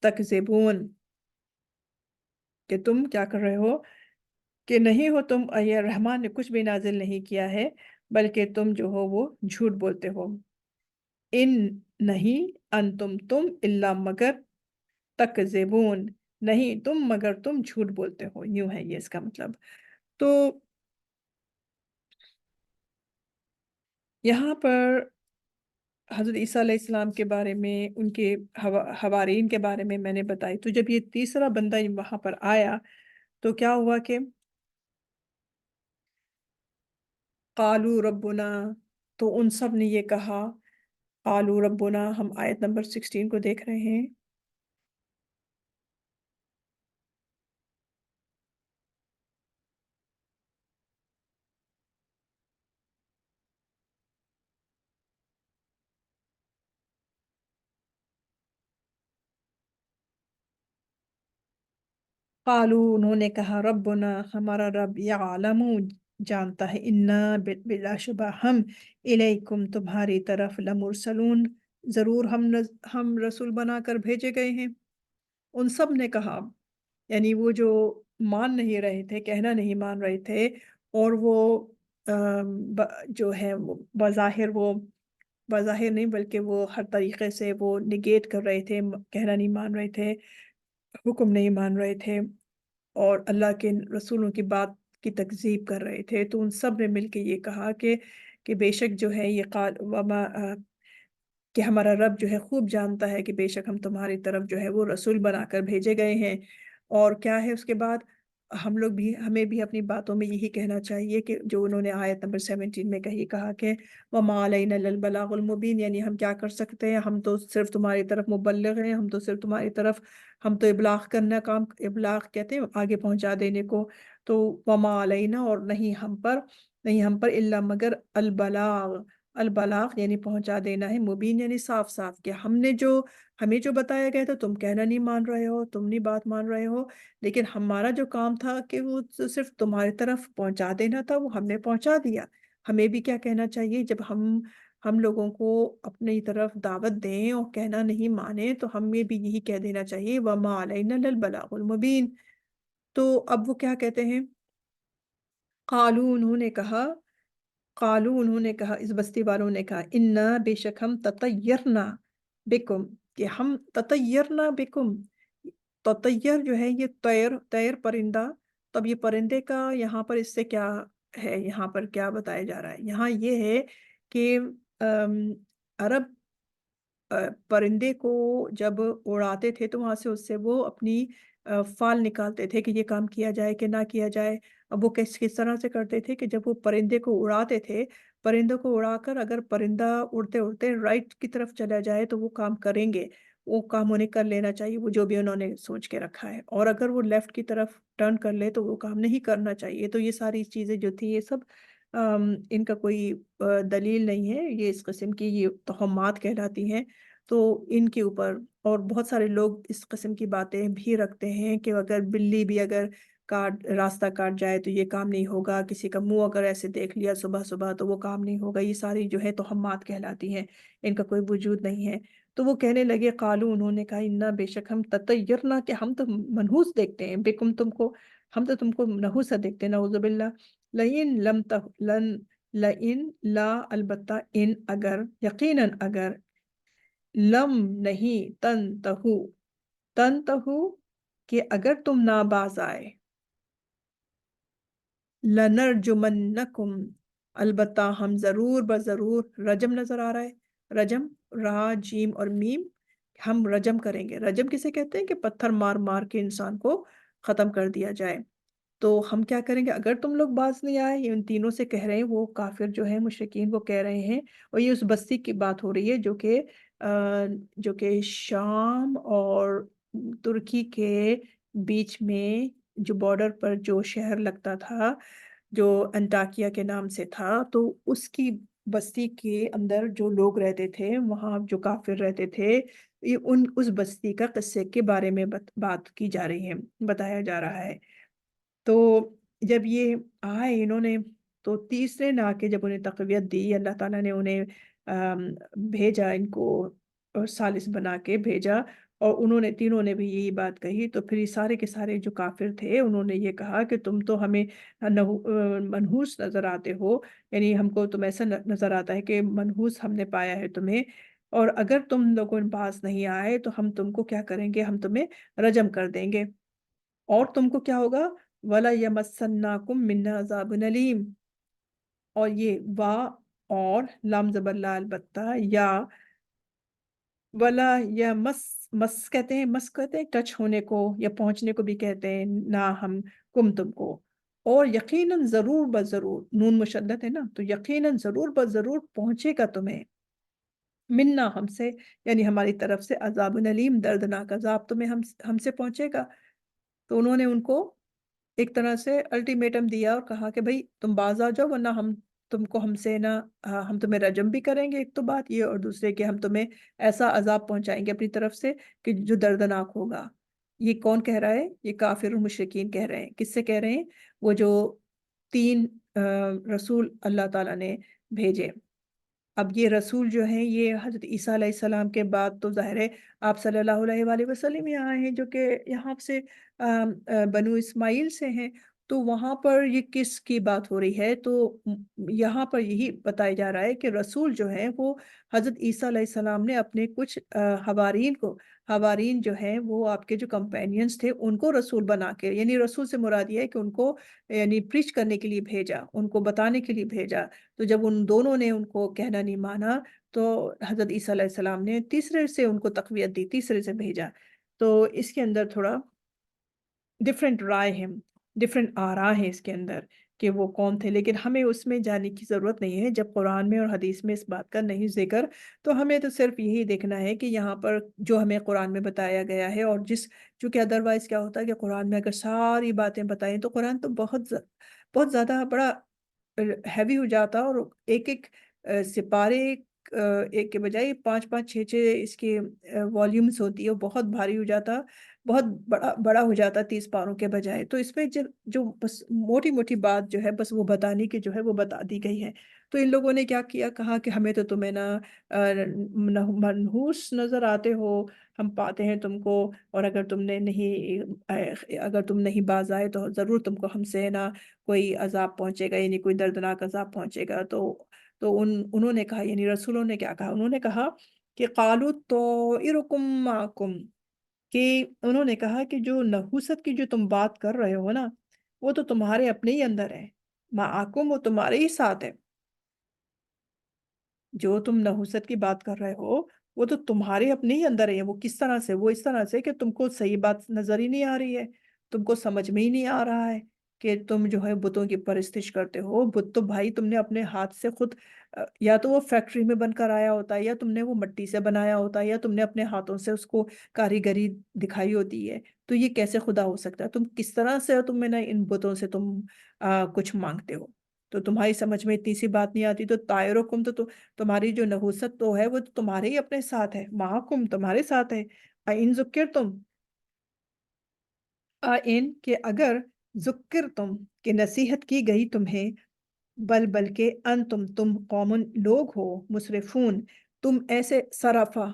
تکذبون، کہ تم کیا کر رہے ہو، کہ نہیں ہو تم، یہ رحمان نے کچھ بھی نازل نہیں کیا ہے، بلکہ تم جو ہو وہ جھوٹ بولتے ہو، ان، نہیں، انتم، تم، الا، مگر، تکذبون، نہیں تم مگر تم جھوٹ بولتے ہو، یوں ہے یہ اس کا مطلب۔ تو یہاں پر حضرت عیسیٰ علیہ السلام کے بارے میں، ان کے حوارین کے بارے میں نے بتائی، تو جب یہ تیسرا بندہ وہاں پر آیا تو کیا ہوا کہ قالو ربنا، تو ان سب نے یہ کہا، قالو ربنا، ہم آیت نمبر 16 کو دیکھ رہے ہیں۔ قالو، انہوں نے کہا، ربنا، ہمارا رب، یعلم، جانتا ہے، انا، بلا شبہ ہم، الیکم، تمہاری طرف، لمرسلون، ضرور ہم رسول بنا کر بھیجے گئے ہیں۔ ان سب نے کہا، یعنی وہ جو مان نہیں رہے تھے، کہنا نہیں مان رہے تھے، اور وہ جو ہے وہ بظاہر نہیں بلکہ وہ ہر طریقے سے وہ نگیٹ کر رہے تھے، کہنا نہیں مان رہے تھے، حکم نہیں مان رہے تھے، اور اللہ کے رسولوں کی بات کی تکذیب کر رہے تھے، تو ان سب نے مل کے یہ کہا کہ بے شک جو ہے یہ کہ ہمارا رب جو ہے خوب جانتا ہے کہ بے شک ہم تمہاری طرف جو ہے وہ رسول بنا کر بھیجے گئے ہیں۔ اور کیا ہے اس کے بعد، ہمیں بھی اپنی باتوں میں یہی کہنا چاہیے کہ جو انہوں نے آیت نمبر 17 میں کہا کہ وَمَا عَلَيْنَا إِلَّا الْبَلَاغُ الْمُبِينُ، یعنی ہم کیا کر سکتے ہیں، ہم تو صرف تمہاری طرف مبلغ ہیں، ہم تو صرف تمہاری طرف، ہم تو ابلاغ کہتے ہیں آگے پہنچا دینے کو۔ تو وَمَا عَلَيْنَا، اور نہیں ہم پر، الا مگر، البلاغ یعنی پہنچا دینا ہے، مبین یعنی صاف صاف، کہ ہمیں جو بتایا گیا تھا تم کہنا نہیں مان رہے ہو، تم نہیں بات مان رہے ہو، لیکن ہمارا جو کام تھا کہ وہ صرف تمہاری طرف پہنچا دینا تھا، وہ ہم نے پہنچا دیا۔ ہمیں بھی کیا کہنا چاہیے، جب ہم لوگوں کو اپنی طرف دعوت دیں اور کہنا نہیں مانے، تو ہمیں بھی یہی کہہ دینا چاہیے، وَمَا عَلَيْنَا إِلَّا الْبَلَاغُ الْمُبِينُ۔ تو اب وہ کیا کہتے ہیں، قالو، انہوں نے کہا، اس بستی والوں نے کہا، انا، بے شک ہم، تطیرنا بکم، کہ ہم تطیرنا بکم، تطیر جو ہے یہ طیر پرندہ، تب یہ پرندے کا یہاں پر اس سے کیا ہے، یہاں پر کیا بتایا جا رہا ہے، یہاں یہ ہے کہ عرب پرندے کو جب اڑاتے تھے تو وہاں سے اس سے وہ اپنی فال نکالتے تھے کہ یہ کام کیا جائے کہ نہ کیا جائے۔ اب وہ کس طرح سے کرتے تھے کہ جب وہ پرندے کو اڑاتے تھے، پرندوں کو اڑا کر اگر پرندہ اڑتے اڑتے رائٹ کی طرف چلا جائے تو وہ کام کریں گے، وہ کام انہیں کر لینا چاہیے، وہ جو بھی انہوں نے سوچ کے رکھا ہے، اور اگر وہ لیفٹ کی طرف ٹرن کر لے تو وہ کام نہیں کرنا چاہیے۔ تو یہ ساری چیزیں جو تھی یہ سب ان کا کوئی دلیل نہیں ہے، یہ اس قسم کی یہ توہمات کہلاتی ہیں۔ تو ان کے اوپر اور بہت سارے لوگ اس قسم کی باتیں بھی رکھتے ہیں کہ اگر بلی بھی اگر راستہ کاٹ جائے تو یہ کام نہیں ہوگا، کسی کا منہ اگر ایسے دیکھ لیا صبح صبح تو وہ کام نہیں ہوگا، یہ ساری جو ہے توہمات کہلاتی ہیں، ان کا کوئی وجود نہیں ہے۔ تو وہ کہنے لگے، قالو، انہوں نے کہا، انا، بے شک ہم، تطیرنا، کہ ہم تو منحوس دیکھتے ہیں، بکم، تم کو، ہم تو تم کو منحوس دیکھتے ہیں، نعوذ باللہ، لئن لم لن لئن، لا، البتہ، ان، اگر، یقیناً اگر، لم، نہیں، تنتہو، کہ اگر تم نہ باز آئے، لنرجمنکم، البتہ ہم ضرور بضرور، رجم نظر آ رہا ہے، رجم، را، جیم اور میم، ہم رجم کریں گے۔ رجم کسے کہتے ہیں کہ پتھر مار مار کے انسان کو ختم کر دیا جائے۔ تو ہم کیا کریں گے اگر تم لوگ باز نہیں آئے، یہ ان تینوں سے کہہ رہے ہیں، وہ کافر جو ہے مشرکین وہ کہہ رہے ہیں، اور یہ اس بستی کی بات ہو رہی ہے جو کہ شام اور ترکی کے بیچ میں، جو بارڈر پر جو شہر لگتا تھا، جو انٹاکیہ کے نام سے تھا، تو اس کی بستی کے اندر جو لوگ رہتے تھے، وہاں جو کافر رہتے تھے، یہ اس بستی کا قصے کے بارے میں بات کی جا رہی ہے، بتایا جا رہا ہے۔ تو جب یہ آئے انہوں نے، تو تیسرے نے آ کے جب انہیں تقویت دی، اللہ تعالیٰ نے انہیں بھیجا، ان کو ثالث بنا کے بھیجا، اور انہوں نے تینوں نے بھی یہی بات کہی، تو پھر یہ سارے کے سارے جو کافر تھے انہوں نے یہ کہا کہ تم تو ہمیں منحوس نظر آتے ہو، یعنی ہم کو تم ایسا نظر آتا ہے کہ منحوس ہم نے پایا ہے تمہیں، اور اگر تم لوگوں کے پاس نہیں آئے تو ہم تم کو کیا کریں گے، ہم تمہیں رجم کر دیں گے، اور تم کو کیا ہوگا، وَلَا يَمَسَّنَّكُم مِّنَّا عَذَابٌ أَلِيمٌ، اور یہ وا اور لام زبر لا البتہ یا ولا یا مس کہتے ہیں ٹچ ہونے کو یا پہنچنے کو بھی کہتے ہیں، نہ ہم کم تم کو، اور یقیناً ضرور بضرور نون مشدد ہے نا، تو یقیناً ضرور بضرور پہنچے گا تمہیں، منا ہم سے، یعنی ہماری طرف سے، عذاب علیم دردناک عذاب تمہیں ہم سے پہنچے گا۔ تو انہوں نے ان کو ایک طرح سے الٹیمیٹم دیا اور کہا کہ بھئی تم باز آ جاؤ، ورنہ ہم تم کو ہم سے نہ ہم تمہیں رجم بھی کریں گے، ایک تو بات یہ، اور دوسرے کہ ہم تمہیں ایسا عذاب پہنچائیں گے اپنی طرف سے کہ جو دردناک ہوگا۔ یہ کون کہہ رہا ہے؟ یہ کافر و مشرکین کہہ رہے ہیں۔ کس سے کہہ رہے ہیں؟ وہ جو تین رسول اللہ تعالیٰ نے بھیجے۔ اب یہ رسول جو ہیں یہ حضرت عیسیٰ علیہ السلام کے بعد تو ظاہر ہے آپ صلی اللہ علیہ وآلہ وسلم یہاں ہیں، جو کہ یہاں سے بنو اسماعیل سے ہیں، تو وہاں پر یہ کس کی بات ہو رہی ہے؟ تو یہاں پر یہی بتایا جا رہا ہے کہ رسول جو ہیں وہ حضرت عیسیٰ علیہ السلام نے اپنے کچھ حوارین جو ہیں وہ آپ کے جو کمپینینز تھے ان کو رسول بنا کے، یعنی رسول سے مراد یہ ہے کہ ان کو یعنی پریچ کرنے کے لیے بھیجا، ان کو بتانے کے لیے بھیجا۔ تو جب ان دونوں نے ان کو کہنا نہیں مانا تو حضرت عیسیٰ علیہ السلام نے تیسرے سے ان کو تقویت دی، تیسرے سے بھیجا۔ تو اس کے اندر تھوڑا ڈفرینٹ رائے ہیں، ڈفرینٹ آراء ہیں اس کے اندر کہ وہ کون تھے، لیکن ہمیں اس میں جانے کی ضرورت نہیں ہے جب قرآن میں اور حدیث میں اس بات کا نہیں ذکر، تو ہمیں تو صرف یہی دیکھنا ہے کہ یہاں پر جو ہمیں قرآن میں بتایا گیا ہے، اور چونکہ ادروائز کیا ہوتا ہے کہ قرآن میں اگر ساری باتیں بتائیں تو قرآن تو بہت زیادہ بڑا ہیوی ہو جاتا، اور ایک ایک سپارے ایک کے بجائے 5 5 6 6 اس کے والیومز ہوتی ہے، وہ بہت بھاری ہو جاتا، بہت بڑا ہو جاتا 30 پاروں کے بجائے۔ تو اس میں جو بس موٹی موٹی بات جو ہے بس وہ بتانے کی جو ہے وہ بتا دی گئی ہے۔ تو ان لوگوں نے کیا کیا، کہا کہ ہمیں تو تمہیں منحوس نظر آتے ہو، ہم پاتے ہیں تم کو، اور اگر تم نہیں باز آئے تو ضرور تم کو ہم سے نا کوئی عذاب پہنچے گا، یعنی کوئی دردناک عذاب پہنچے گا۔ تو انہوں نے کہا، یعنی رسولوں نے کیا کہا، انہوں نے کہا کہ قالوا طائرکم معکم، کہ انہوں نے کہا کہ جو نحوست کی جو تم بات کر رہے ہو نا، وہ تو تمہارے اپنے ہی اندر ہے، معکم وہ تمہارے ہی ساتھ ہے، جو تم نحوست کی بات کر رہے ہو وہ تو تمہارے اپنے ہی اندر ہے۔ وہ کس طرح سے؟ وہ اس طرح سے کہ تم کو صحیح بات نظر ہی نہیں آ رہی ہے، تم کو سمجھ میں ہی نہیں آ رہا ہے کہ تم جو ہے بتوں کی پرستش کرتے ہو۔ بت تو بھائی تم نے اپنے ہاتھ سے خود یا تو وہ فیکٹری میں بن کر آیا ہوتا ہے، یا تم نے وہ مٹی سے بنایا ہوتا ہے، یا تم نے اپنے ہاتھوں سے اس کو کاریگری دکھائی ہوتی ہے۔ تو یہ کیسے خدا ہو سکتا ہے؟ تم کس طرح سے تم میں ان بتوں سے تم کچھ مانگتے ہو؟ تو تمہاری سمجھ میں اتنی سی بات نہیں آتی، تو طائرکم تو تمہاری جو نحوست تو ہے وہ تو تمہارے ہی اپنے ساتھ ہے، معکم تمہارے ساتھ ہے، ان ذکر تم، ان کہ اگر ذکر تم کہ نصیحت کی گئی تمہیں، بلکہ تم قومن لوگ ہو، مسرفون تم ایسے صرفہ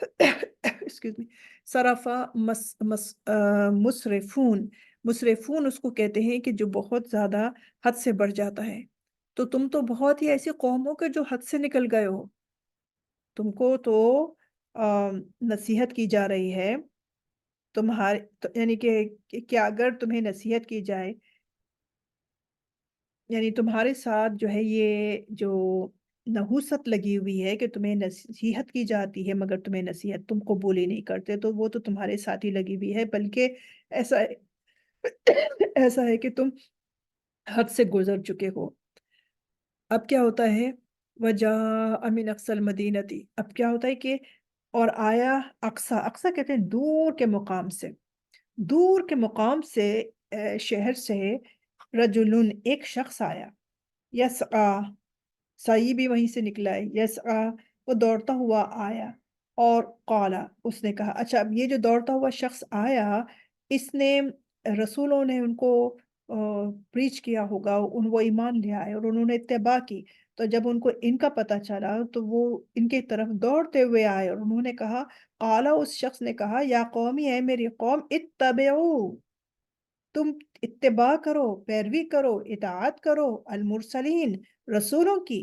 excuse me، صرفہ مسرفون اس کو کہتے ہیں کہ جو بہت زیادہ حد سے بڑھ جاتا ہے۔ تو تم تو بہت ہی ایسی قوم ہو کہ جو حد سے نکل گئے ہو، تم کو تو نصیحت کی جا رہی ہے یعنی کہ اگر تمہیں نصیحت کی جائے، یعنی تمہارے ساتھ جو ہے یہ جو نحوست لگی ہوئی ہے کہ تمہیں نصیحت کی جاتی ہے مگر تمہیں نصیحت تم قبول ہی نہیں کرتے، تو وہ تو تمہارے ساتھ ہی لگی ہوئی ہے، بلکہ ایسا ایسا ہے کہ تم حد سے گزر چکے ہو۔ اب کیا ہوتا ہے، وَجَاءَ مِنْ أَقْصَى الْمَدِينَةِ، اب کیا ہوتا ہے کہ اور آیا اقصا کہتے ہیں دور کے مقام سے، دور کے مقام سے شہر سے، رجلن ایک شخص آیا، یسعا سعی بھی وہیں سے نکلا ہے، یسعا وہ دوڑتا ہوا آیا، اور قالا اس نے کہا، اچھا اب یہ جو دوڑتا ہوا شخص آیا، اس نے رسولوں نے ان کو پریچ کیا ہوگا، وہ ایمان لے آئے اور انہوں نے اتباع کی، تو جب ان کو ان کا پتہ چلا تو وہ ان کے طرف دوڑتے ہوئے آئے، اور انہوں نے کہا، قالا اس شخص نے کہا، یا قومی ہے میری قوم، اتبعو تم اتباع کرو، پیروی کرو، اطاعت کرو، المرسلین رسولوں کی،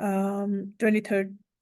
23rd